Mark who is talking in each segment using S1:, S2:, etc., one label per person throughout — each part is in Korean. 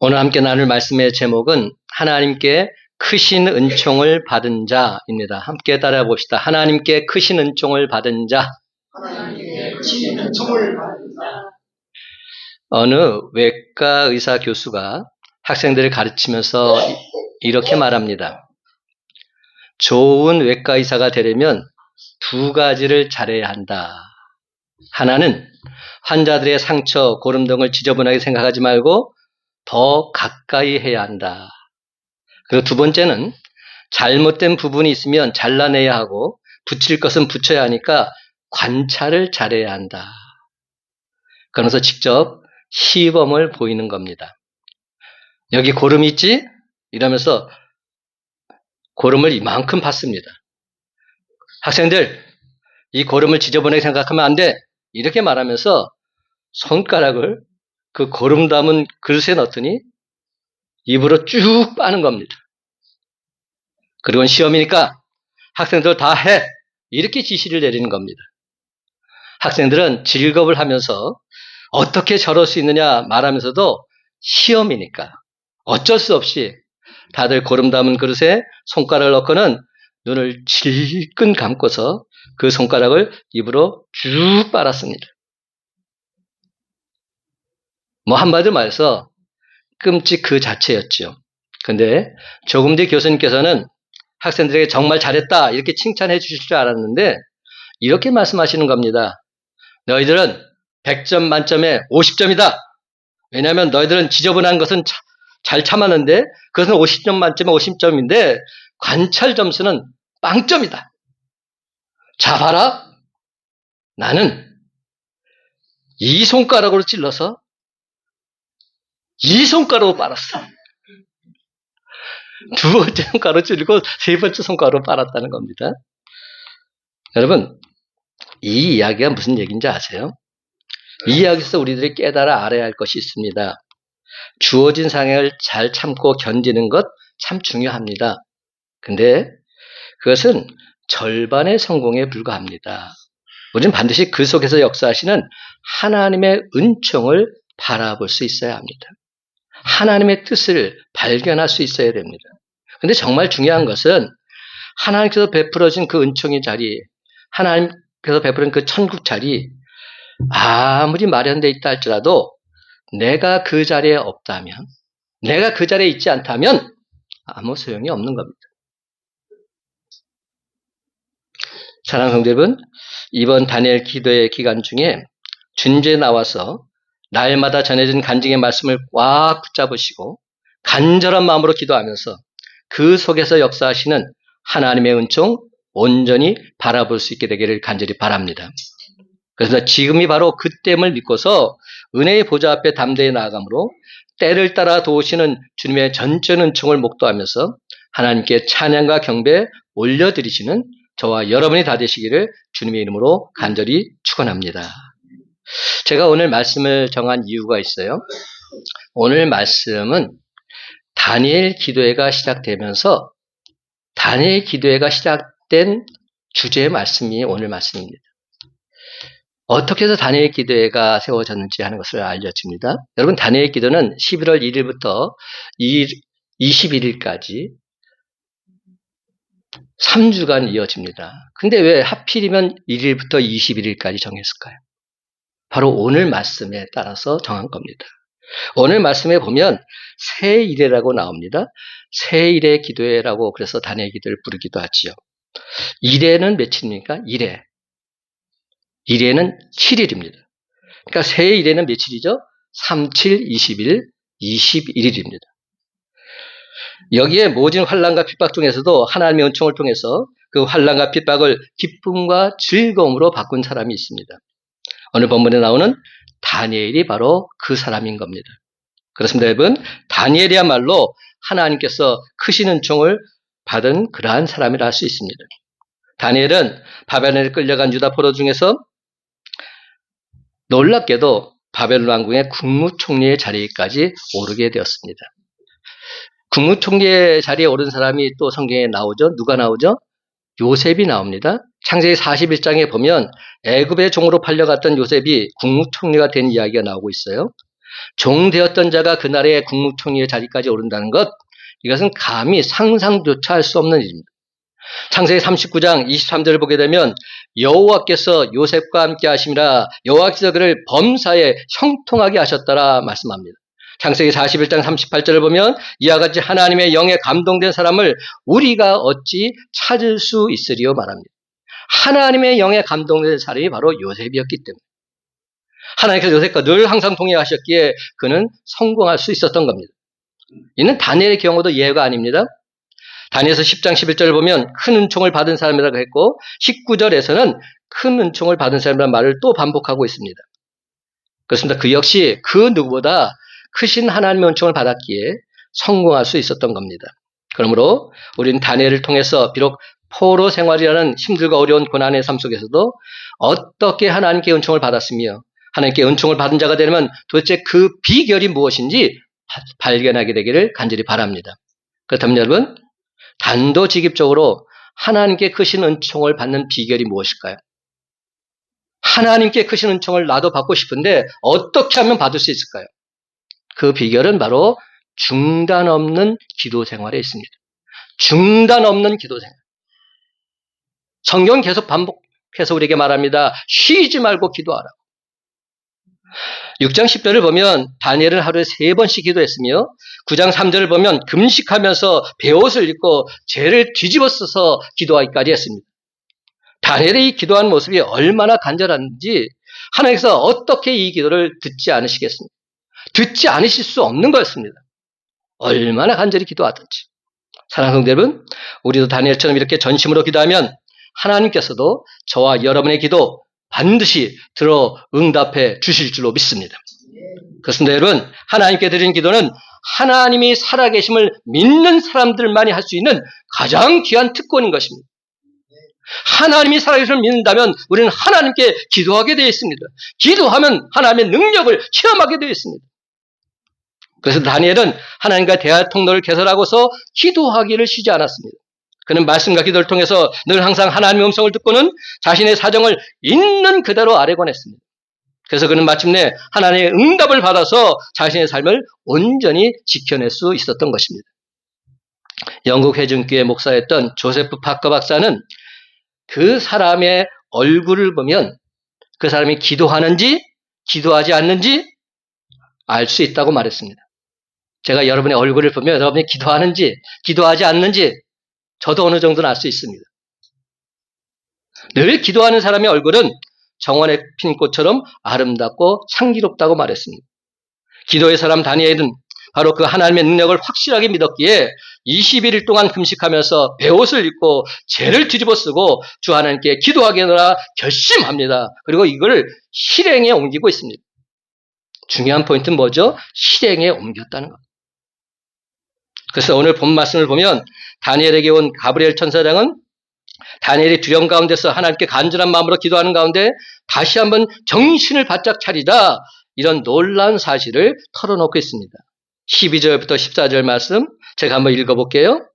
S1: 오늘 함께 나눌 말씀의 제목은 하나님께 크신 은총을 받은 자입니다. 함께 따라해 봅시다. 하나님께 크신 은총을 받은 자.
S2: 하나님께 크신 은총을 받은 자.
S1: 어느 외과 의사 교수가 학생들을 가르치면서 이렇게 말합니다. 좋은 외과 의사가 되려면 두 가지를 잘해야 한다. 하나는 환자들의 상처, 고름 등을 지저분하게 생각하지 말고 더 가까이 해야 한다. 그리고 두 번째는 잘못된 부분이 있으면 잘라내야 하고 붙일 것은 붙여야 하니까 관찰을 잘해야 한다. 그러면서 직접 시범을 보이는 겁니다. 여기 고름이 있지? 이러면서 고름을 이만큼 봤습니다. 학생들, 이 고름을 지저분하게 생각하면 안 돼. 이렇게 말하면서 손가락을 그 고름 담은 그릇에 넣더니 입으로 쭉 빠는 겁니다. 그리고 시험이니까 학생들 다 해. 이렇게 지시를 내리는 겁니다. 학생들은 즐겁을 하면서 어떻게 저럴 수 있느냐 말하면서도 시험이니까 어쩔 수 없이 다들 고름 담은 그릇에 손가락을 넣고는 눈을 질끈 감고서 그 손가락을 입으로 쭉 빨았습니다. 한마디로 말해서 끔찍 그 자체였죠. 근데 조금 뒤 교수님께서는 학생들에게 정말 잘했다 이렇게 칭찬해 주실 줄 알았는데 이렇게 말씀하시는 겁니다. 너희들은 100점 만점에 50점이다. 왜냐하면 너희들은 지저분한 것은 잘 참았는데 그것은 50점 만점에 50점인데 관찰 점수는 빵점이다. 자 봐라. 나는 이 손가락으로 찔러서 이 손가락으로 빨았어. 두 번째 손가락으로 찔리고 세 번째 손가락으로 빨았다는 겁니다. 여러분, 이 이야기가 무슨 얘기인지 아세요? 이 이야기에서 우리들이 깨달아 알아야 할 것이 있습니다. 주어진 상황을 잘 참고 견디는 것 참 중요합니다. 근데 그것은 절반의 성공에 불과합니다. 우리는 반드시 그 속에서 역사하시는 하나님의 은총을 바라볼 수 있어야 합니다. 하나님의 뜻을 발견할 수 있어야 됩니다. 근데 정말 중요한 것은 하나님께서 베풀어진 그 은총의 자리, 하나님께서 베풀은 그 천국 자리, 아무리 마련되어 있다 할지라도 내가 그 자리에 없다면, 내가 그 자리에 있지 않다면 아무 소용이 없는 겁니다. 사랑하는 성도 여러분, 이번 다니엘 기도의 기간 중에 준주에 나와서 날마다 전해진 간증의 말씀을 꽉 붙잡으시고 간절한 마음으로 기도하면서 그 속에서 역사하시는 하나님의 은총 온전히 바라볼 수 있게 되기를 간절히 바랍니다. 그래서 지금이 바로 그때임을 믿고서 은혜의 보좌 앞에 담대히 나아가므로 때를 따라 도우시는 주님의 전전 은총을 목도하면서 하나님께 찬양과 경배 올려드리시는 저와 여러분이 다 되시기를 주님의 이름으로 간절히 축원합니다. 제가 오늘 말씀을 정한 이유가 있어요. 오늘 말씀은 다니엘 기도회가 시작되면서 다니엘 기도회가 시작된 주제의 말씀이 오늘 말씀입니다. 어떻게 해서 다니엘 기도회가 세워졌는지 하는 것을 알려줍니다. 여러분, 다니엘 기도는 11월 1일부터 21일까지 3주간 이어집니다. 근데 왜 하필이면 1일부터 21일까지 정했을까요? 바로 오늘 말씀에 따라서 정한 겁니다. 오늘 말씀에 보면 새일회라고 나옵니다. 새일의 기도회라고 그래서 다니엘 기도를 부르기도 하지요. 일회는 며칠입니까? 일회는 7일입니다. 그러니까 새일회는 며칠이죠? 3, 7, 20일, 21일입니다. 여기에 모진 환난과 핍박 중에서도 하나님의 은총을 통해서 그 환난과 핍박을 기쁨과 즐거움으로 바꾼 사람이 있습니다. 오늘 본문에 나오는 다니엘이 바로 그 사람인 겁니다. 그렇습니다, 여러분. 다니엘이야말로 하나님께서 크신 은총을 받은 그러한 사람이라 할 수 있습니다. 다니엘은 바벨론에 끌려간 유다 포로 중에서 놀랍게도 바벨론 왕궁의 국무총리의 자리까지 오르게 되었습니다. 국무총리의 자리에 오른 사람이 또 성경에 나오죠. 누가 나오죠? 요셉이 나옵니다. 창세기 41장에 보면 애굽의 종으로 팔려갔던 요셉이 국무총리가 된 이야기가 나오고 있어요. 종되었던 자가 그날의 국무총리의 자리까지 오른다는 것, 이것은 감히 상상조차 할 수 없는 일입니다. 창세기 39장 23절을 보게 되면 여호와께서 요셉과 함께 하심이라 여호와께서 그를 범사에 형통하게 하셨더라 말씀합니다. 창세기 41장 38절을 보면 이와 같이 하나님의 영에 감동된 사람을 우리가 어찌 찾을 수 있으리요 말합니다. 하나님의 영에 감동된 사람이 바로 요셉이었기 때문에 하나님께서 요셉과 늘 항상 동행하셨기에 그는 성공할 수 있었던 겁니다. 이는 다니엘의 경우도 예외가 아닙니다. 다니엘서 10장 11절을 보면 큰 은총을 받은 사람이라고 했고 19절에서는 큰 은총을 받은 사람이라는 말을 또 반복하고 있습니다. 그렇습니다. 그 역시 그 누구보다 크신 하나님의 은총을 받았기에 성공할 수 있었던 겁니다. 그러므로 우리는 다니엘을 통해서 비록 포로 생활이라는 힘들고 어려운 고난의 삶 속에서도 어떻게 하나님께 은총을 받았으며 하나님께 은총을 받은 자가 되려면 도대체 그 비결이 무엇인지 발견하게 되기를 간절히 바랍니다. 그렇다면 여러분, 단도직입적으로 하나님께 크신 은총을 받는 비결이 무엇일까요? 하나님께 크신 은총을 나도 받고 싶은데 어떻게 하면 받을 수 있을까요? 그 비결은 바로 중단 없는 기도 생활에 있습니다. 중단 없는 기도 생활. 성경은 계속 반복해서 우리에게 말합니다. 쉬지 말고 기도하라. 6장 10절을 보면 다니엘은 하루에 3번씩 기도했으며 9장 3절을 보면 금식하면서 베옷을 입고 죄를 뒤집어 써서 기도하기까지 했습니다. 다니엘의 이 기도하는 모습이 얼마나 간절한지 하나님께서 어떻게 이 기도를 듣지 않으시겠습니까? 듣지 않으실 수 없는 거였습니다. 얼마나 간절히 기도하든지. 사랑하는 성도 여러분, 우리도 다니엘처럼 이렇게 전심으로 기도하면 하나님께서도 저와 여러분의 기도 반드시 들어 응답해 주실 줄로 믿습니다. 그렇습니다. 여러분, 하나님께 드리는 기도는 하나님이 살아계심을 믿는 사람들만이 할 수 있는 가장 귀한 특권인 것입니다. 하나님이 살아계심을 믿는다면 우리는 하나님께 기도하게 되어 있습니다. 기도하면 하나님의 능력을 체험하게 되어 있습니다. 그래서 다니엘은 하나님과 대화 통로를 개설하고서 기도하기를 쉬지 않았습니다. 그는 말씀과 기도를 통해서 늘 항상 하나님의 음성을 듣고는 자신의 사정을 있는 그대로 아뢰곤 했습니다. 그래서 그는 마침내 하나님의 응답을 받아서 자신의 삶을 온전히 지켜낼 수 있었던 것입니다. 영국 회중교회 목사였던 조세프 파커 박사는 그 사람의 얼굴을 보면 그 사람이 기도하는지 기도하지 않는지 알 수 있다고 말했습니다. 제가 여러분의 얼굴을 보면 여러분이 기도하는지 기도하지 않는지 저도 어느 정도는 알 수 있습니다. 늘 기도하는 사람의 얼굴은 정원에 핀 꽃처럼 아름답고 향기롭다고 말했습니다. 기도의 사람 다니엘은 바로 그 하나님의 능력을 확실하게 믿었기에 21일 동안 금식하면서 베옷을 입고 죄를 뒤집어 쓰고 주 하나님께 기도하겠노라 결심합니다. 그리고 이걸 실행에 옮기고 있습니다. 중요한 포인트는 뭐죠? 실행에 옮겼다는 것. 그래서 오늘 본 말씀을 보면 다니엘에게 온 가브리엘 천사장은 다니엘이 두려움 가운데서 하나님께 간절한 마음으로 기도하는 가운데 다시 한번 정신을 바짝 차리자 이런 놀라운 사실을 털어놓고 있습니다. 12절부터 14절 말씀 제가 한번 읽어볼게요.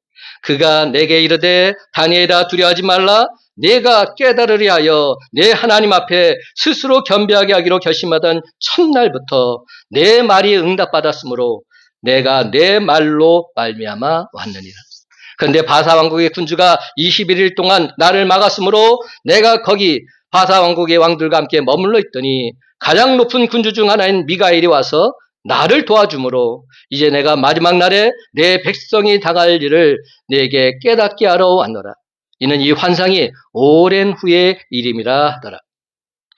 S1: 그가 내게 이르되 다니엘아 두려워하지 말라 내가 깨달으리 하여 내 하나님 앞에 스스로 겸비하게 하기로 결심하던 첫날부터 내 말이 응답받았으므로 내가 내 말로 말미암아 왔느니라. 그런데 바사 왕국의 군주가 21일 동안 나를 막았으므로 내가 거기 바사 왕국의 왕들과 함께 머물러 있더니 가장 높은 군주 중 하나인 미가엘이 와서 나를 도와주므로 이제 내가 마지막 날에 내 백성이 당할 일을 내게 깨닫게 하러 왔노라. 이는 이 환상이 오랜 후의 일임이라 하더라.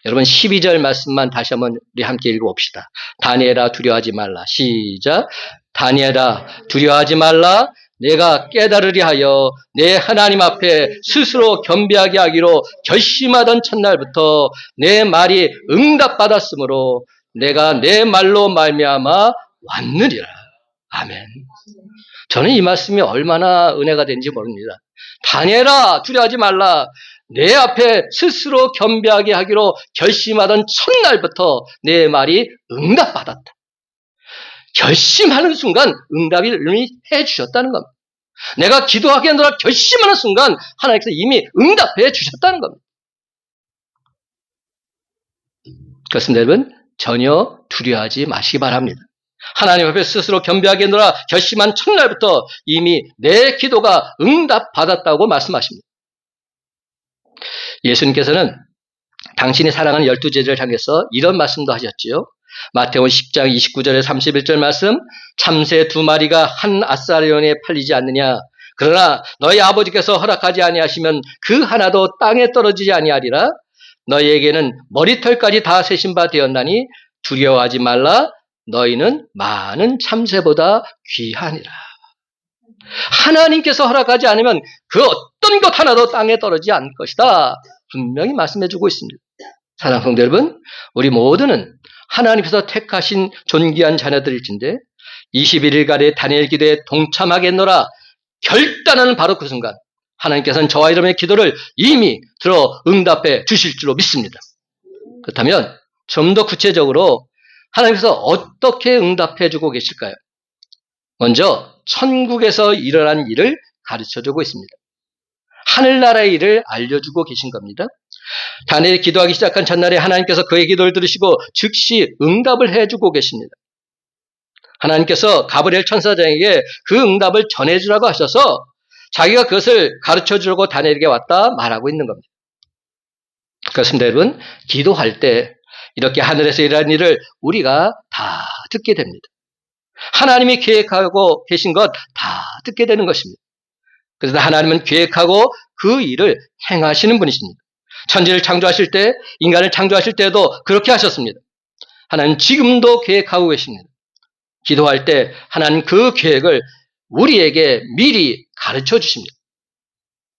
S1: 여러분 12절 말씀만 다시 한번 우리 함께 읽어봅시다. 다니엘아 두려워하지 말라. 시작. 다니엘아 두려워하지 말라. 내가 깨달으리 하여 내 하나님 앞에 스스로 겸비하게 하기로 결심하던 첫날부터 내 말이 응답받았으므로 내가 내 말로 말미암아 왔느니라. 아멘. 저는 이 말씀이 얼마나 은혜가 되는지 모릅니다. 다니엘아 두려워하지 말라. 내 앞에 스스로 겸비하게 하기로 결심하던 첫날부터 내 말이 응답받았다. 결심하는 순간 응답이 이미 해주셨다는 겁니다. 내가 기도하겠노라 결심하는 순간 하나님께서 이미 응답해 주셨다는 겁니다. 그렇습니다, 여러분. 전혀 두려워하지 마시기 바랍니다. 하나님 앞에 스스로 겸비하게 놀아 결심한 첫날부터 이미 내 기도가 응답받았다고 말씀하십니다. 예수님께서는 당신이 사랑하는 12제자를 향해서 이런 말씀도 하셨지요. 마태복음 10장 29절에 31절 말씀, 참새 2마리가 한 아사리온에 팔리지 않느냐. 그러나 너희 아버지께서 허락하지 아니하시면 그 하나도 땅에 떨어지지 아니하리라. 너희에게는 머리털까지 다 세신 바 되었나니 두려워하지 말라. 너희는 많은 참새보다 귀하니라. 하나님께서 허락하지 않으면 그 어떤 것 하나도 땅에 떨어지지 않을 것이다. 분명히 말씀해주고 있습니다. 사랑하는 성도 여러분, 우리 모두는 하나님께서 택하신 존귀한 자녀들일진데 21일간의 다니엘 기도에 동참하겠노라 결단하는 바로 그 순간 하나님께서는 저와 여러분의 기도를 이미 들어 응답해 주실 줄로 믿습니다. 그렇다면 좀 더 구체적으로 하나님께서 어떻게 응답해 주고 계실까요? 먼저 천국에서 일어난 일을 가르쳐주고 있습니다. 하늘나라의 일을 알려주고 계신 겁니다. 다니엘이 기도하기 시작한 첫날에 하나님께서 그의 기도를 들으시고 즉시 응답을 해주고 계십니다. 하나님께서 가브리엘 천사장에게 그 응답을 전해주라고 하셔서 자기가 그것을 가르쳐주려고 다니엘에게 왔다 말하고 있는 겁니다. 그렇습니다, 여러분. 기도할 때 이렇게 하늘에서 일어난 일을 우리가 다 듣게 됩니다. 하나님이 계획하고 계신 것 다 듣게 되는 것입니다. 그래서 하나님은 계획하고 그 일을 행하시는 분이십니다. 천지를 창조하실 때, 인간을 창조하실 때도 그렇게 하셨습니다. 하나님 지금도 계획하고 계십니다. 기도할 때 하나님 그 계획을 우리에게 미리 가르쳐 주십니다.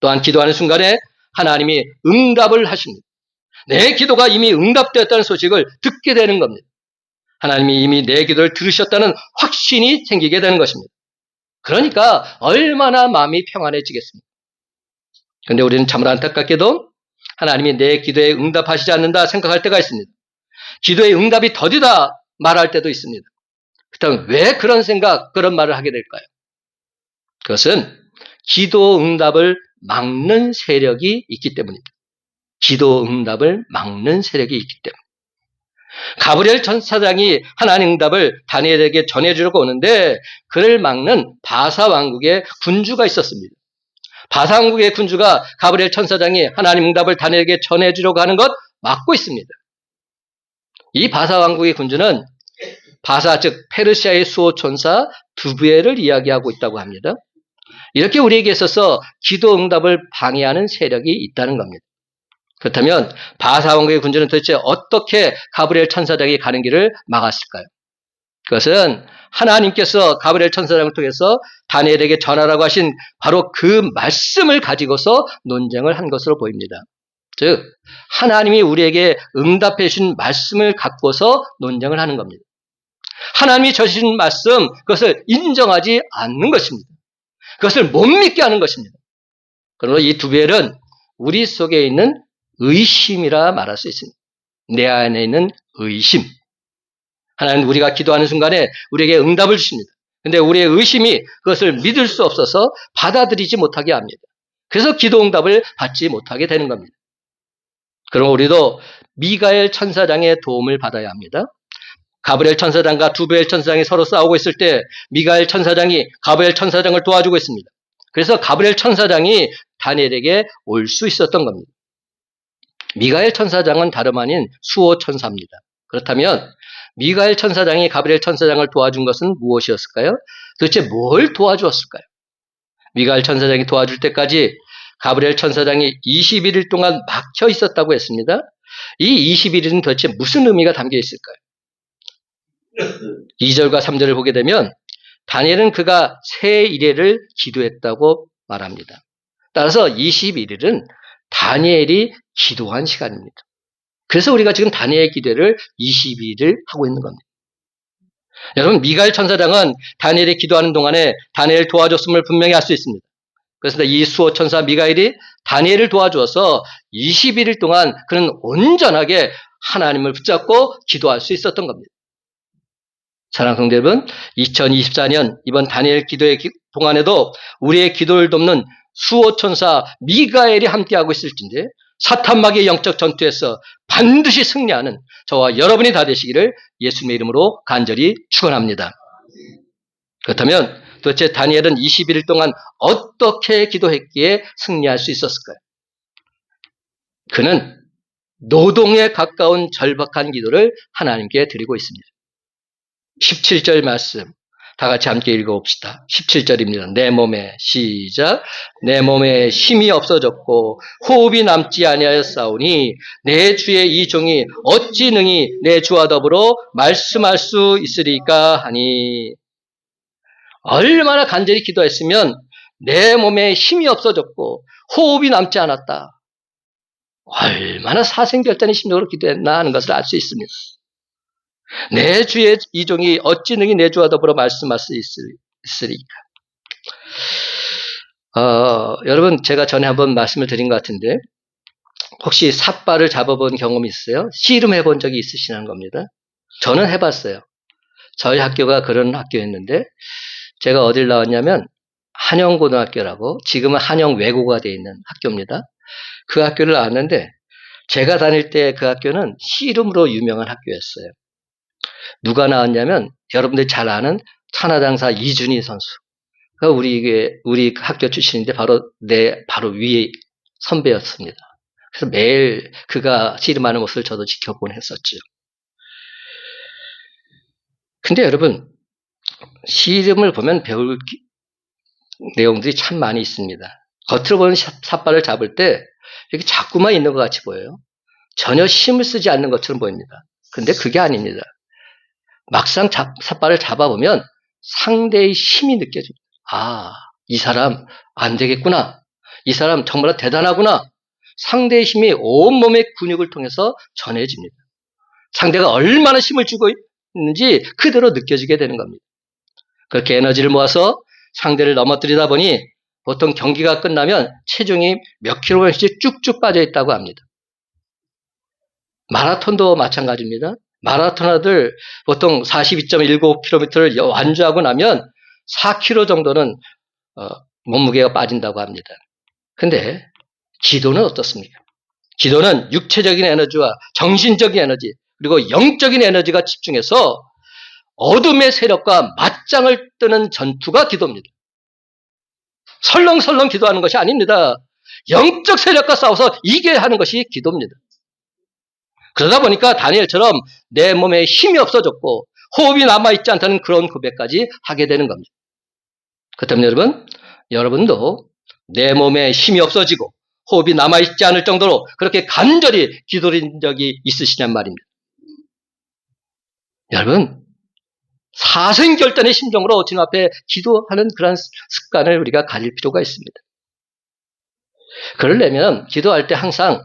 S1: 또한 기도하는 순간에 하나님이 응답을 하십니다. 내 기도가 이미 응답되었다는 소식을 듣게 되는 겁니다. 하나님이 이미 내 기도를 들으셨다는 확신이 생기게 되는 것입니다. 그러니까 얼마나 마음이 평안해지겠습니까? 그런데 우리는 참으로 안타깝게도 하나님이 내 기도에 응답하시지 않는다 생각할 때가 있습니다. 기도의 응답이 더디다 말할 때도 있습니다. 그렇다면 왜 그런 생각, 그런 말을 하게 될까요? 그것은 기도 응답을 막는 세력이 있기 때문입니다. 기도 응답을 막는 세력이 있기 때문에. 가브리엘 천사장이 하나님 응답을 다니엘에게 전해주려고 오는데 그를 막는 바사 왕국의 군주가 있었습니다. 바사 왕국의 군주가 가브리엘 천사장이 하나님 응답을 다니엘에게 전해주려고 하는 것 막고 있습니다. 이 바사 왕국의 군주는 바사 즉 페르시아의 수호천사 두부엘을 이야기하고 있다고 합니다. 이렇게 우리에게 있어서 기도 응답을 방해하는 세력이 있다는 겁니다. 그렇다면 바사 왕국의 군주는 도대체 어떻게 가브리엘 천사장이 가는 길을 막았을까요? 그것은 하나님께서 가브리엘 천사장을 통해서 다니엘에게 전하라고 하신 바로 그 말씀을 가지고서 논쟁을 한 것으로 보입니다. 즉 하나님이 우리에게 응답해 주신 말씀을 갖고서 논쟁을 하는 겁니다. 하나님이 주신 말씀, 그것을 인정하지 않는 것입니다. 그것을 못 믿게 하는 것입니다. 그러므로 이 두부엘은 우리 속에 있는 의심이라 말할 수 있습니다. 내 안에 있는 의심. 하나님 우리가 기도하는 순간에 우리에게 응답을 주십니다. 그런데 우리의 의심이 그것을 믿을 수 없어서 받아들이지 못하게 합니다. 그래서 기도 응답을 받지 못하게 되는 겁니다. 그럼 우리도 미가엘 천사장의 도움을 받아야 합니다. 가브리엘 천사장과 두부엘 천사장이 서로 싸우고 있을 때 미가엘 천사장이 가브리엘 천사장을 도와주고 있습니다. 그래서 가브리엘 천사장이 다니엘에게 올 수 있었던 겁니다. 미가엘 천사장은 다름 아닌 수호 천사입니다. 그렇다면 미가엘 천사장이 가브리엘 천사장을 도와준 것은 무엇이었을까요? 도대체 뭘 도와주었을까요? 미가엘 천사장이 도와줄 때까지 가브리엘 천사장이 21일 동안 막혀 있었다고 했습니다. 이 21일은 도대체 무슨 의미가 담겨 있을까요? 2절과 3절을 보게 되면 다니엘은 그가 새 이래를 기도했다고 말합니다. 따라서 21일은 다니엘이 기도한 시간입니다. 그래서 우리가 지금 다니엘 기도를 22일을 하고 있는 겁니다. 여러분, 미가엘 천사장은 다니엘이 기도하는 동안에 다니엘을 도와줬음을 분명히 알 수 있습니다. 그래서 이 수호 천사 미가엘이 다니엘을 도와주어서 21일 동안 그는 온전하게 하나님을 붙잡고 기도할 수 있었던 겁니다. 사랑하는 성도 여러분, 2024년 이번 다니엘 기도의 동안에도 우리의 기도를 돕는 수호 천사 미가엘이 함께하고 있을진데 사탄마귀의 영적 전투에서 반드시 승리하는 저와 여러분이 다 되시기를 예수님의 이름으로 간절히 축원합니다. 그렇다면 도대체 다니엘은 21일 동안 어떻게 기도했기에 승리할 수 있었을까요? 그는 노동에 가까운 절박한 기도를 하나님께 드리고 있습니다. 17절 말씀 다 같이 함께 읽어봅시다. 17절입니다. 내 몸에 시작. 내 몸에 힘이 없어졌고 호흡이 남지 아니하였사오니 내 주의 이 종이 어찌 능히 내 주와 더불어 말씀할 수 있으리까 하니. 얼마나 간절히 기도했으면 내 몸에 힘이 없어졌고 호흡이 남지 않았다. 얼마나 사생결단의 심정으로 기도했나 하는 것을 알 수 있습니다. 내 주의 이 종이 어찌 능히 내 주와 더불어 말씀할 수 있으리까. 여러분 제가 전에 한번 말씀을 드린 것 같은데 혹시 삿발을 잡아본 경험이 있어요? 씨름해 본 적이 있으시는 겁니다. 저는 해봤어요. 저희 학교가 그런 학교였는데 제가 어딜 나왔냐면 한영고등학교라고 지금은 한영외고가 되어 있는 학교입니다. 그 학교를 나왔는데 제가 다닐 때 그 학교는 씨름으로 유명한 학교였어요. 누가 나왔냐면 여러분들이 잘 아는 천하장사 이준희 선수가 우리 학교 출신인데 바로 위에 선배였습니다. 그래서 매일 그가 씨름하는 모습을 저도 지켜보곤 했었죠. 근데 여러분 씨름을 보면 배울 내용들이 참 많이 있습니다. 겉으로 보는 삿발을 잡을 때 이렇게 자꾸만 있는 것 같이 보여요. 전혀 힘을 쓰지 않는 것처럼 보입니다. 근데 그게 아닙니다. 막상 삿발을 잡아보면 상대의 힘이 느껴집니다. 아, 이 사람 안 되겠구나. 이 사람 정말 대단하구나. 상대의 힘이 온몸의 근육을 통해서 전해집니다. 상대가 얼마나 힘을 주고 있는지 그대로 느껴지게 되는 겁니다. 그렇게 에너지를 모아서 상대를 넘어뜨리다 보니 보통 경기가 끝나면 체중이 몇 킬로그램씩 쭉쭉 빠져 있다고 합니다. 마라톤도 마찬가지입니다. 마라토너들 보통 42.19km를 완주하고 나면 4kg 정도는 몸무게가 빠진다고 합니다. 근데 기도는 어떻습니까? 기도는 육체적인 에너지와 정신적인 에너지 그리고 영적인 에너지가 집중해서 어둠의 세력과 맞짱을 뜨는 전투가 기도입니다. 설렁설렁 기도하는 것이 아닙니다. 영적 세력과 싸워서 이겨야 하는 것이 기도입니다. 그러다 보니까 다니엘처럼 내 몸에 힘이 없어졌고 호흡이 남아있지 않다는 그런 고백까지 하게 되는 겁니다. 그렇다면 여러분도 내 몸에 힘이 없어지고 호흡이 남아있지 않을 정도로 그렇게 간절히 기도한 적이 있으시냔 말입니다. 여러분 사생결단의 심정으로 주님 앞에 기도하는 그런 습관을 우리가 가질 필요가 있습니다. 그러려면 기도할 때 항상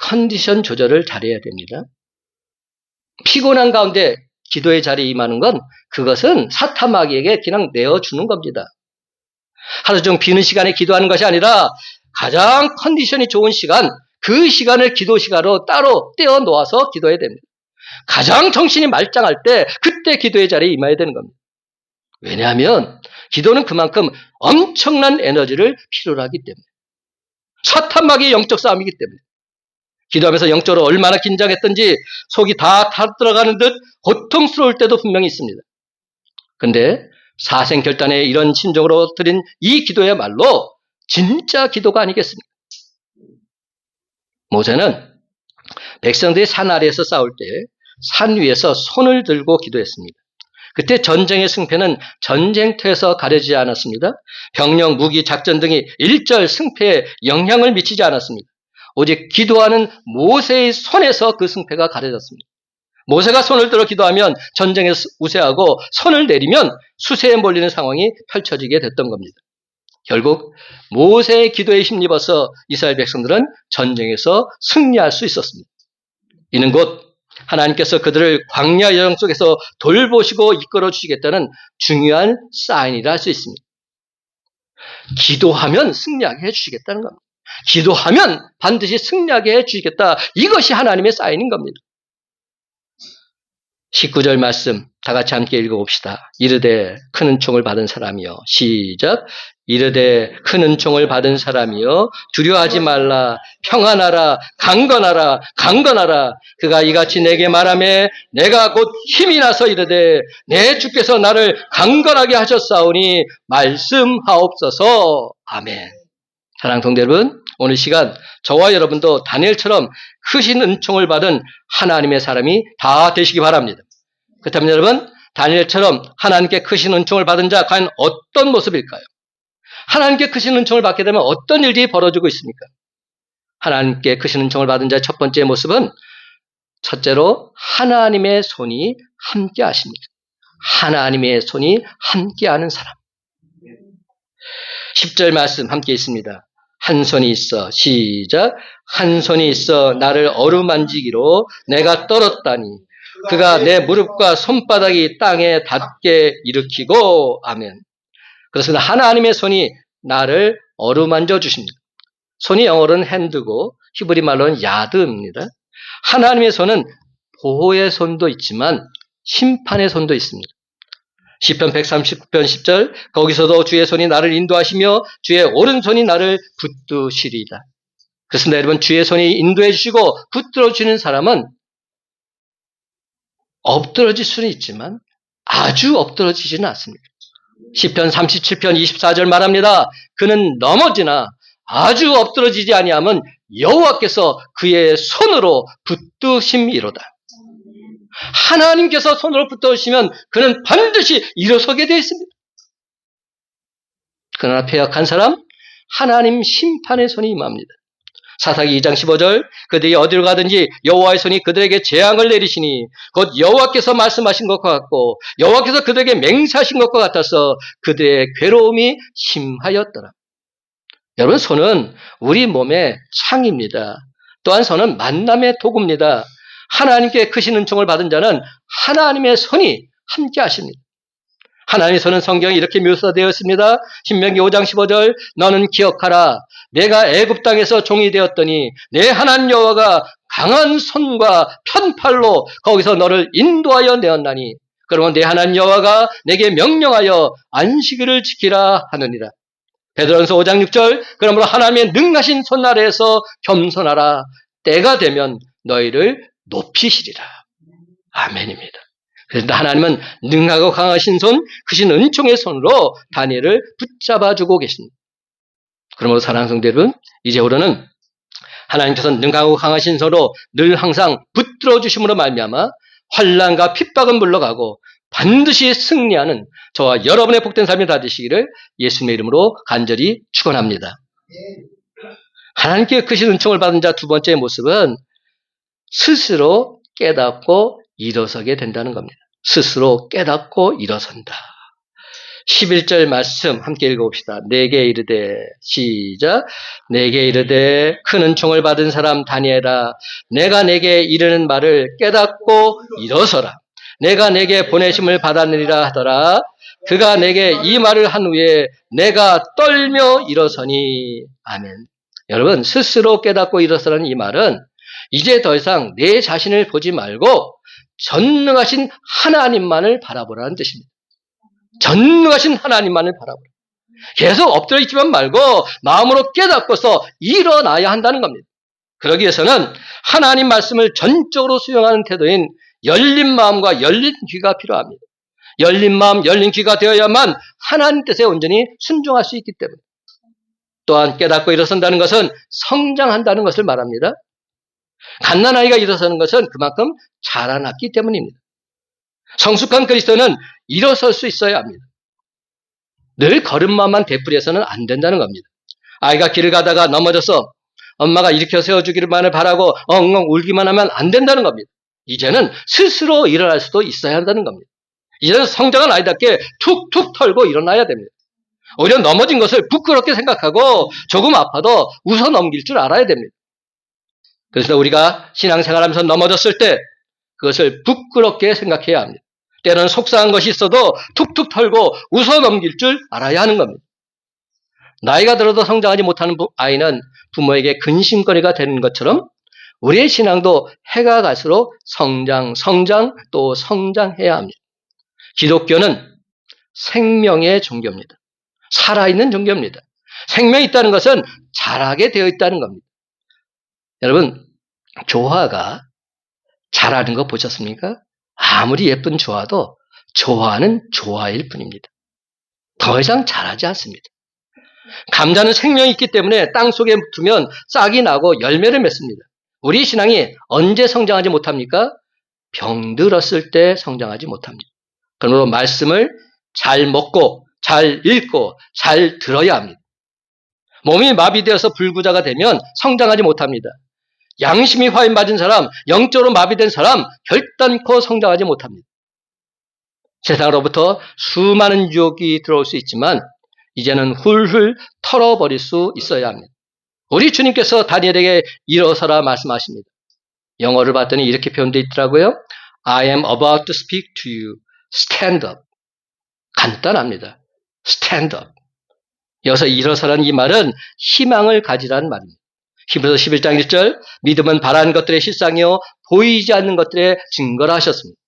S1: 컨디션 조절을 잘해야 됩니다. 피곤한 가운데 기도의 자리에 임하는 건 그것은 사탄마귀에게 그냥 내어주는 겁니다. 하루 종 비는 시간에 기도하는 것이 아니라 가장 컨디션이 좋은 시간, 그 시간을 기도 시간으로 따로 떼어 놓아서 기도해야 됩니다. 가장 정신이 말짱할 때 그때 기도의 자리에 임해야 되는 겁니다. 왜냐하면 기도는 그만큼 엄청난 에너지를 필요로 하기 때문에 사탄마귀의 영적 싸움이기 때문에 기도하면서 영적으로 얼마나 긴장했던지 속이 다 타들어가는 듯 고통스러울 때도 분명히 있습니다. 그런데 사생결단의 이런 심정으로 드린 이 기도야말로 진짜 기도가 아니겠습니까? 모세는 백성들이 산 아래에서 싸울 때 산 위에서 손을 들고 기도했습니다. 그때 전쟁의 승패는 전쟁터에서 가려지지 않았습니다. 병력, 무기, 작전 등이 일절 승패에 영향을 미치지 않았습니다. 오직 기도하는 모세의 손에서 그 승패가 가려졌습니다. 모세가 손을 들어 기도하면 전쟁에서 우세하고 손을 내리면 수세에 몰리는 상황이 펼쳐지게 됐던 겁니다. 결국 모세의 기도에 힘입어서 이스라엘 백성들은 전쟁에서 승리할 수 있었습니다. 이는 곧 하나님께서 그들을 광야 여정 속에서 돌보시고 이끌어 주시겠다는 중요한 사인이라 할 수 있습니다. 기도하면 승리하게 해주시겠다는 겁니다. 기도하면 반드시 승리하게 해주시겠다. 이것이 하나님의 사인인 겁니다. 19절 말씀 다 같이 함께 읽어봅시다. 이르되 큰 은총을 받은 사람이여 시작. 이르되 큰 은총을 받은 사람이여 두려워하지 말라. 평안하라. 강건하라. 강건하라. 그가 이같이 내게 말하매 내가 곧 힘이 나서 이르되 내 주께서 나를 강건하게 하셨사오니 말씀하옵소서. 아멘. 사랑하는 성도 여러분, 오늘 시간 저와 여러분도 다니엘처럼 크신 은총을 받은 하나님의 사람이 다 되시기 바랍니다. 그렇다면 여러분, 다니엘처럼 하나님께 크신 은총을 받은 자 과연 어떤 모습일까요? 하나님께 크신 은총을 받게 되면 어떤 일들이 벌어지고 있습니까? 하나님께 크신 은총을 받은 자의 첫 번째 모습은 첫째로 하나님의 손이 함께 하십니다. 하나님의 손이 함께하는 사람. 10절 말씀 함께 있습니다. 한 손이 있어 시작. 한 손이 있어 나를 어루만지기로 내가 떨었다니 그가 내 무릎과 손바닥이 땅에 닿게 일으키고 아멘. 그렇습니다. 하나님의 손이 나를 어루만져 주십니다. 손이 영어로는 핸드고 히브리 말로는 야드입니다. 하나님의 손은 보호의 손도 있지만 심판의 손도 있습니다. 시편 139편 10절 거기서도 주의 손이 나를 인도하시며 주의 오른손이 나를 붙드시리이다. 그렇습니다. 여러분, 주의 손이 인도해 주시고 붙들어 주는 사람은 엎드러질 수는 있지만 아주 엎드러지지는 않습니다. 시편 37편 24절 말합니다. 그는 넘어지나 아주 엎드러지지 아니하면 여호와께서 그의 손으로 붙드심이로다. 하나님께서 손으로 붙드시면 그는 반드시 일어서게 되어 있습니다. 그러나 패역한 사람, 하나님 심판의 손이 임합니다. 사사기 2장 15절 그들이 어디로 가든지 여호와의 손이 그들에게 재앙을 내리시니 곧 여호와께서 말씀하신 것과 같고 여호와께서 그들에게 맹세하신 것과 같아서 그들의 괴로움이 심하였더라. 여러분, 손은 우리 몸의 창입니다. 또한 손은 만남의 도구입니다. 하나님께 크신 은총을 받은 자는 하나님의 손이 함께 하십니다. 하나님의 손은 성경에 이렇게 묘사되어 있습니다. 신명기 5장 15절 너는 기억하라. 내가 애굽 땅에서 종이 되었더니 내 하나님 여호와가 강한 손과 편팔로 거기서 너를 인도하여 내었나니 그러면 내 하나님 여호와가 내게 명령하여 안식일을 지키라 하느니라. 베드로전서 5장 6절 그러므로 하나님의 능하신 손 아래에서 겸손하라. 때가 되면 너희를 높이시리라. 아멘입니다. 그래서 하나님은 능하고 강하신 손, 크신 은총의 손으로 다니엘을 붙잡아주고 계십니다. 그러므로 사랑하는 성도 여러분, 이제부터는 하나님께서 능하고 강하신 손으로 늘 항상 붙들어 주심으로 말미암아 환난과 핍박은 물러가고 반드시 승리하는 저와 여러분의 복된 삶이 다 되시기를 예수님의 이름으로 간절히 축원합니다. 하나님께 크신 은총을 받은 자 두 번째 모습은 스스로 깨닫고 일어서게 된다는 겁니다. 스스로 깨닫고 일어선다. 11절 말씀 함께 읽어봅시다. 내게 이르되 시작. 내게 이르되 큰 은총을 받은 사람 다니엘아 내가 내게 이르는 말을 깨닫고 일어서라. 내가 내게 보내심을 받았느니라 하더라. 그가 내게 이 말을 한 후에 내가 떨며 일어서니 아멘. 여러분, 스스로 깨닫고 일어서라는 이 말은 이제 더 이상 내 자신을 보지 말고 전능하신 하나님만을 바라보라는 뜻입니다. 전능하신 하나님만을 바라보라. 계속 엎드려 있지만 말고 마음으로 깨닫고서 일어나야 한다는 겁니다. 그러기 위해서는 하나님 말씀을 전적으로 수용하는 태도인 열린 마음과 열린 귀가 필요합니다. 열린 마음, 열린 귀가 되어야만 하나님 뜻에 온전히 순종할 수 있기 때문에. 또한 깨닫고 일어선다는 것은 성장한다는 것을 말합니다. 갓난아이가 일어서는 것은 그만큼 자라났기 때문입니다. 성숙한 그리스도는 일어설 수 있어야 합니다. 늘 걸음마만 되풀이해서는 안 된다는 겁니다. 아이가 길을 가다가 넘어져서 엄마가 일으켜 세워주기만을 바라고 엉엉 울기만 하면 안 된다는 겁니다. 이제는 스스로 일어날 수도 있어야 한다는 겁니다. 이제는 성장한 아이답게 툭툭 털고 일어나야 됩니다. 오히려 넘어진 것을 부끄럽게 생각하고 조금 아파도 웃어 넘길 줄 알아야 됩니다. 그래서 우리가 신앙생활하면서 넘어졌을 때 그것을 부끄럽게 생각해야 합니다. 때로는 속상한 것이 있어도 툭툭 털고 웃어 넘길 줄 알아야 하는 겁니다. 나이가 들어도 성장하지 못하는 아이는 부모에게 근심거리가 되는 것처럼 우리의 신앙도 해가 갈수록 성장 또 성장해야 합니다. 기독교는 생명의 종교입니다. 살아있는 종교입니다. 생명이 있다는 것은 자라게 되어 있다는 겁니다. 여러분, 조화가 자라는 거 보셨습니까? 아무리 예쁜 조화도 조화는 조화일 뿐입니다. 더 이상 자라지 않습니다. 감자는 생명이 있기 때문에 땅 속에 두면 싹이 나고 열매를 맺습니다. 우리 신앙이 언제 성장하지 못합니까? 병들었을 때 성장하지 못합니다. 그러므로 말씀을 잘 먹고 잘 읽고 잘 들어야 합니다. 몸이 마비되어서 불구자가 되면 성장하지 못합니다. 양심이 화인맞은 사람, 영적으로 마비된 사람 결단코 성장하지 못합니다. 세상으로부터 수많은 유혹이 들어올 수 있지만 이제는 훌훌 털어버릴 수 있어야 합니다. 우리 주님께서 다니엘에게 일어서라 말씀하십니다. 영어를 봤더니 이렇게 표현되어 있더라고요. I am about to speak to you. Stand up. 간단합니다. Stand up. 여기서 일어서라는 이 말은 희망을 가지라는 말입니다. 히브리서 11장 1절 믿음은 바라는 것들의 실상이요 보이지 않는 것들의 증거라 하셨습니다.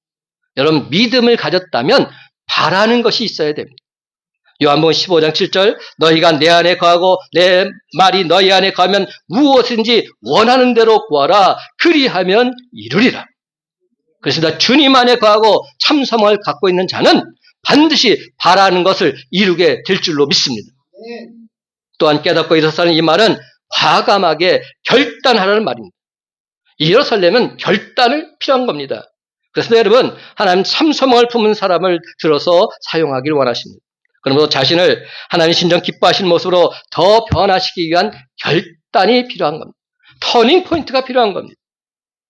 S1: 여러분 믿음을 가졌다면 바라는 것이 있어야 됩니다. 요한복음 15장 7절 너희가 내 안에 거하고 내 말이 너희 안에 거하면 무엇인지 원하는 대로 구하라 그리하면 이루리라. 그렇습니다. 주님 안에 거하고 참 소망을 갖고 있는 자는 반드시 바라는 것을 이루게 될 줄로 믿습니다. 또한 깨닫고 일어서는 이 말은 과감하게 결단하라는 말입니다. 일어서려면 결단을 필요한 겁니다. 그래서 여러분 하나님 참 소망을 품은 사람을 들어서 사용하기를 원하십니다. 그러므로 자신을 하나님 신정 기뻐하시는 모습으로 더 변화시키기 위한 결단이 필요한 겁니다. 터닝 포인트가 필요한 겁니다.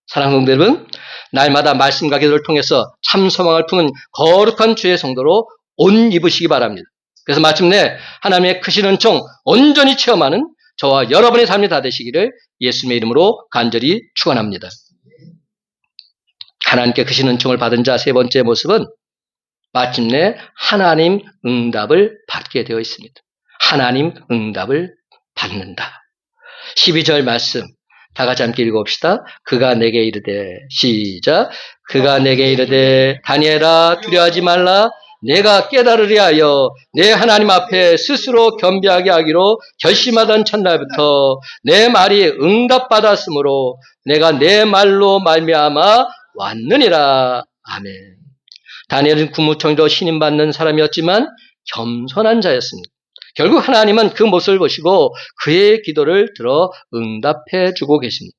S1: 사랑하는 성도 여러분, 날마다 말씀과 기도를 통해서 참 소망을 품은 거룩한 주의 성도로 옷 입으시기 바랍니다. 그래서 마침내 하나님의 크신 은총 온전히 체험하는 저와 여러분의 삶이 다 되시기를 예수님의 이름으로 간절히 축원합니다. 하나님께 크신 은총을 받은 자 세 번째 모습은 마침내 하나님 응답을 받게 되어 있습니다. 하나님 응답을 받는다. 12절 말씀 다 같이 함께 읽어봅시다. 그가 내게 이르되 시작. 그가 내게 이르되 다니엘아 두려워하지 말라. 내가 깨달으려 하여 내 하나님 앞에 스스로 겸비하게 하기로 결심하던 첫날부터 내 말이 응답받았으므로 내가 내 말로 말미암아 왔느니라. 아멘. 다니엘은 국무총리로 신임받는 사람이었지만 겸손한 자였습니다. 결국 하나님은 그 모습을 보시고 그의 기도를 들어 응답해 주고 계십니다.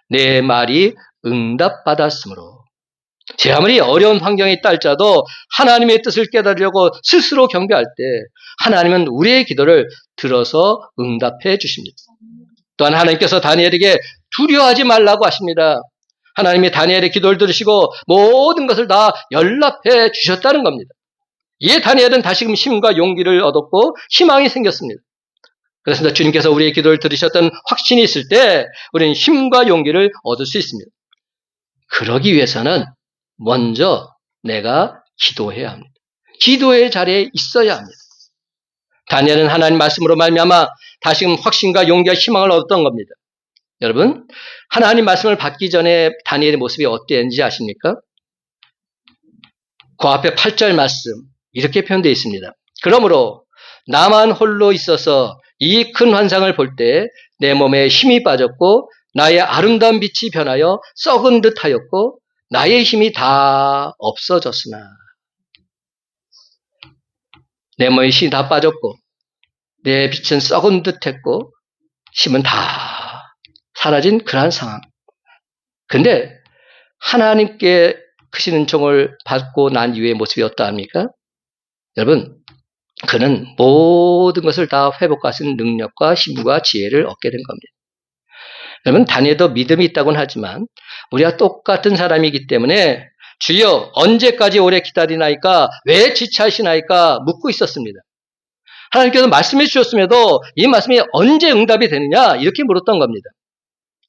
S1: 내 말이 응답받았으므로. 제 아무리 어려운 환경에 있다 할지라도 하나님의 뜻을 깨달으려고 스스로 경배할 때 하나님은 우리의 기도를 들어서 응답해 주십니다. 또한 하나님께서 다니엘에게 두려워하지 말라고 하십니다. 하나님이 다니엘의 기도를 들으시고 모든 것을 다 연락해 주셨다는 겁니다. 이에 다니엘은 다시금 힘과 용기를 얻었고 희망이 생겼습니다. 그렇습니다. 주님께서 우리의 기도를 들으셨던 확신이 있을 때 우리는 힘과 용기를 얻을 수 있습니다. 그러기 위해서는 먼저 내가 기도해야 합니다. 기도의 자리에 있어야 합니다. 다니엘은 하나님 말씀으로 말미암아 다시금 확신과 용기와 희망을 얻었던 겁니다. 여러분, 하나님 말씀을 받기 전에 다니엘의 모습이 어땠는지 아십니까? 그 앞에 8절 말씀 이렇게 표현되어 있습니다. 그러므로 나만 홀로 있어서 이 큰 환상을 볼 때 내 몸에 힘이 빠졌고 나의 아름다운 빛이 변하여 썩은 듯 하였고 나의 힘이 다 없어졌으나 내 몸에 힘이 다 빠졌고 내 빛은 썩은 듯 했고 힘은 다 사라진 그러한 상황. 근데 하나님께 크신 은총을 받고 난 이후의 모습이 어떠합니까? 여러분, 그는 모든 것을 다 회복하신 능력과 힘과 지혜를 얻게 된 겁니다. 여러분, 다니엘도 믿음이 있다고는 하지만 우리가 똑같은 사람이기 때문에 주여 언제까지 오래 기다리나이까 왜 지체하시나이까 묻고 있었습니다. 하나님께서 말씀해 주셨음에도 이 말씀이 언제 응답이 되느냐 이렇게 물었던 겁니다.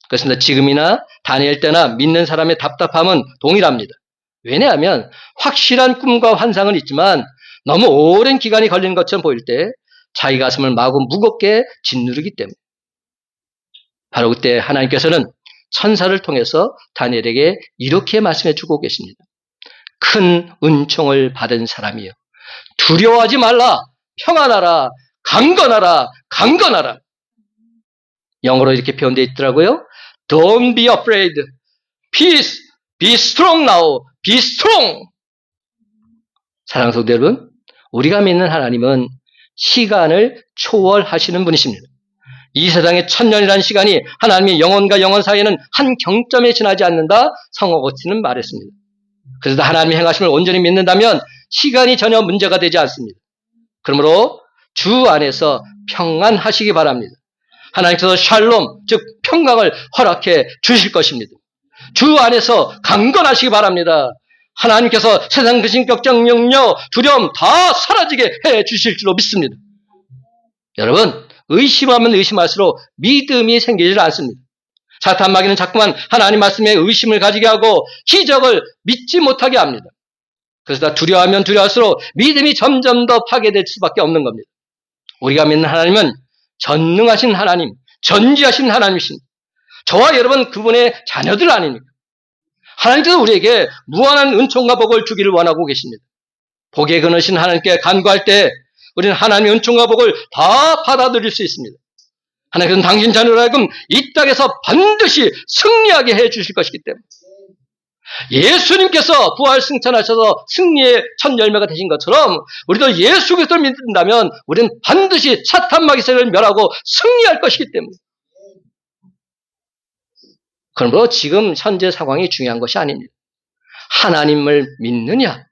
S1: 그렇습니다. 지금이나 다니엘 때나 믿는 사람의 답답함은 동일합니다. 왜냐하면 확실한 꿈과 환상은 있지만 너무 오랜 기간이 걸리는 것처럼 보일 때 자기 가슴을 마구 무겁게 짓누르기 때문에 바로 그때 하나님께서는 천사를 통해서 다니엘에게 이렇게 말씀해 주고 계십니다. 큰 은총을 받은 사람이여 두려워하지 말라. 평안하라, 강건하라, 강건하라. 영어로 이렇게 표현되어 있더라고요. Don't be afraid. Peace. Be strong now. Be strong. 사랑하는 성도 여러분, 우리가 믿는 하나님은 시간을 초월하시는 분이십니다. 이 세상의 1000년이라는 시간이 하나님의 영혼과 영혼 사이에는 한 경점에 지나지 않는다. 성호 어거스틴은 말했습니다. 그래서 하나님의 행하심을 온전히 믿는다면 시간이 전혀 문제가 되지 않습니다. 그러므로 주 안에서 평안하시기 바랍니다. 하나님께서 샬롬, 즉 평강을 허락해 주실 것입니다. 주 안에서 강건하시기 바랍니다. 하나님께서 세상 근심, 걱정, 염려, 두려움 다 사라지게 해 주실 줄로 믿습니다. 여러분, 의심하면 의심할수록 믿음이 생기질 않습니다. 사탄 마귀는 자꾸만 하나님 말씀에 의심을 가지게 하고 기적을 믿지 못하게 합니다. 그래서 두려워하면 두려워할수록 믿음이 점점 더 파괴될 수밖에 없는 겁니다. 우리가 믿는 하나님은 전능하신 하나님, 전지하신 하나님이십니다. 저와 여러분 그분의 자녀들 아닙니까? 하나님께서 우리에게 무한한 은총과 복을 주기를 원하고 계십니다. 복에 근하신 하나님께 간구할 때 우리는 하나님의 은총과 복을 다 받아들일 수 있습니다. 하나님께서는 당신 자녀로 하여금 이 땅에서 반드시 승리하게 해 주실 것이기 때문에 예수님께서 부활 승천하셔서 승리의 첫 열매가 되신 것처럼 우리도 예수 그리스도를 믿는다면 우리는 반드시 사탄 마귀세를 멸하고 승리할 것이기 때문에 그러므로 지금 현재 상황이 중요한 것이 아닙니다. 하나님을 믿느냐